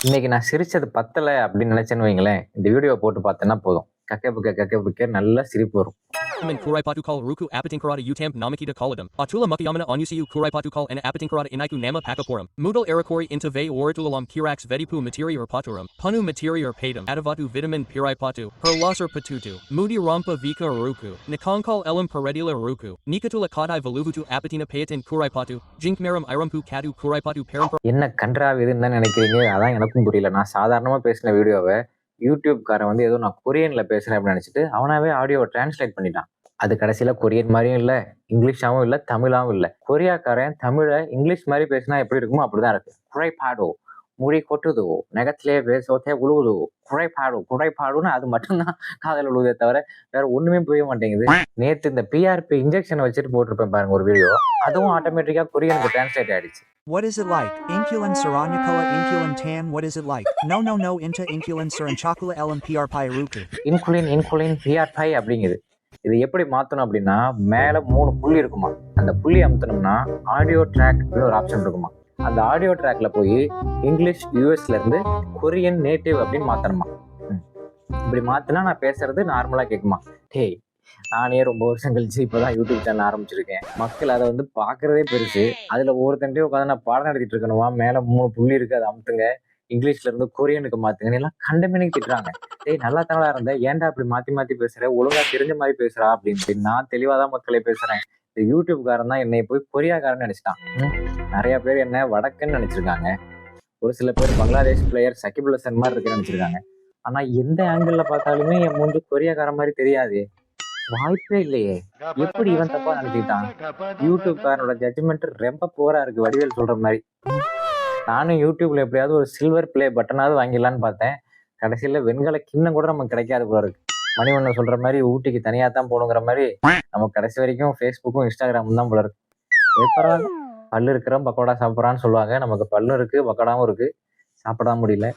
இன்னைக்கு நான் சிரிச்சது பத்தல அப்படின்னு நினைச்சேன்னு வைங்களேன், இந்த வீடியோ போட்டு பார்த்தேன்னா போதும். கக்க புக்க நல்லா சிரிப்பு வரும். Kuraipatu kal ruku apating karata utam namakita kaladam. Atula mukiyamana onusiu kuraipatu kal and apating karata inaiku nama pakaporum. Moodal erakori into ve oratulam kirax vedipu materior paturum. Panu materior patum. Adavatu vitamin piraipatu. Perlasar patutu. Moody rampa vika ruku. Nikankal elam paredila ruku. Nikatula kadai valuvutu apatina payatin kuraipatu. Jinkmaram irampu kadu kuraipatu param. என்ன கன்றாவிதுன்னு தான் நினைக்கிறீங்க? அதான் எனக்கும் புரியல. நான் சாதாரணமா பேசின வீடியோவை யூடியூப்காரன் வந்து ஏதோ நான் கொரியன்ல பேசுறேன் அப்படின்னு நினைச்சிட்டு அவனாவே ஆடியோவை டிரான்ஸ்லேட் பண்ணிட்டான். அது கடைசியில கொரியன் மாதிரியும் இல்ல, இங்கிலீஷாவும் இல்ல, தமிழாவும் இல்ல. கொரியாக்காரன் தமிழை இங்கிலீஷ் மாதிரி பேசினா எப்படி இருக்குமோ அப்படிதான் இருக்கு. குறைபாடோ, முடி கொட்டுதோ, நெகத்திலே பேசோத்தே உழுவுதோ, குறைபாடுன்னு அது மட்டும்தான் காதல் உழுவுதே தவிர வேற ஒண்ணுமே புரிய மாட்டேங்குது. நேத்து இந்த பிஆர்பி இன்ஜெக்ஷனை வச்சுட்டு போட்டிருப்பேன் பாருங்க ஒரு வீடியோ, அதுவும் ஆட்டோமேட்டிக்கா கொரியனுக்கு டிரான்ஸ்லேட் ஆயிடுச்சு. What is it like? Inculin Saranyakola Inculin Tan. What is it like? No Inta Inculin Saranchakula LMPR Pyruku. இன்குலின் பிஆர்பை அப்படிங்குது. இது எப்படி மாத்தணும் அப்படின்னா, மேல 3 புள்ளி இருக்குமா, அந்த புள்ளி அமுத்தணும்னா ஆடியோ ட்ராக் ஒரு ஆப்ஷன் இருக்குமா. அந்த ஆடியோ ட்ராக்ல போய் இங்கிலீஷ் யூஎஸ்ல இருந்து கொரியன் நேட்டிவ் அப்படின்னு மாத்தணுமா. இப்படி மாத்தினா நான் பேசுறது நார்மலா கேட்குமா. டேய், நானே ரொம்ப வருஷம் கழிச்சு இப்பதான் யூடியூப் சேனல் ஆரம்பிச்சிருக்கேன். மக்கள் அதை வந்து பாக்குறதே பெருசு. அதுல ஒவ்வொருத்தன்ட்டே உட்காந்து நான் பாடம் நடத்திட்டு இருக்கணுமா, மேல 3 புள்ளி இருக்கு அதை அமுத்துங்க, இங்கிலீஷ்ல இருந்து கொரியனுக்கு மாத்துங்க எல்லாம் கண்டமேனிக்கு திட்டுறாங்க. டேய், நல்லா தமிழா இருந்த ஏன்டா அப்படி மாத்தி பேசுற, ஒழுங்கா தெரிஞ்ச மாதிரி பேசுறா அப்படின்னு. நான் தெளிவாதான் மக்களே பேசுறேன். இந்த யூடியூப்காரன் தான் என்னை போய் கொரியாக்காரன் நினைச்சிட்டான். நிறைய பேர் என்ன வடக்குன்னு நினைச்சிருக்காங்க. ஒரு சில பேர் பங்களாதேஷ் பிளேயர் சகிபுல் ஹசன் மாதிரி இருக்குன்னு நினைச்சிருக்காங்க. ஆனா எந்த ஆங்கிள் பார்த்தாலுமே என் மூஞ்சி கொரியாக்காரன் மாதிரி தெரியாது. வாய்ப்பே இல்லையே. எப்படி இவன் தப்பா நினைச்சுக்கிட்டான்? யூடியூப்காரனோட ஜட்ஜ்மெண்ட் ரொம்ப போரா இருக்கு, வடிவேல் சொல்ற மாதிரி. நானும் யூடியூப்ல எப்படியாவது ஒரு சில்வர் பிளே பட்டனாவது வாங்கிடலான்னு பார்த்தேன். கடைசியில வெண்கல கிண்ணம் கூட நமக்கு கிடைக்காது போல இருக்கு. மணிவண்ணன் சொல்ற மாதிரி ஊட்டிக்கு தனியா தான் போகணுங்கிற மாதிரி நமக்கு கடைசி வரைக்கும் ஃபேஸ்புக்கும் இன்ஸ்டாகிராமும் தான் போல இருக்கு. பல்லு இருக்கிறோம் பக்கோடா சாப்பிட்றான்னு சொல்லுவாங்க. நமக்கு பல்லும் இருக்கு பக்கோடாவும் இருக்கு, சாப்பிடாம முடியல.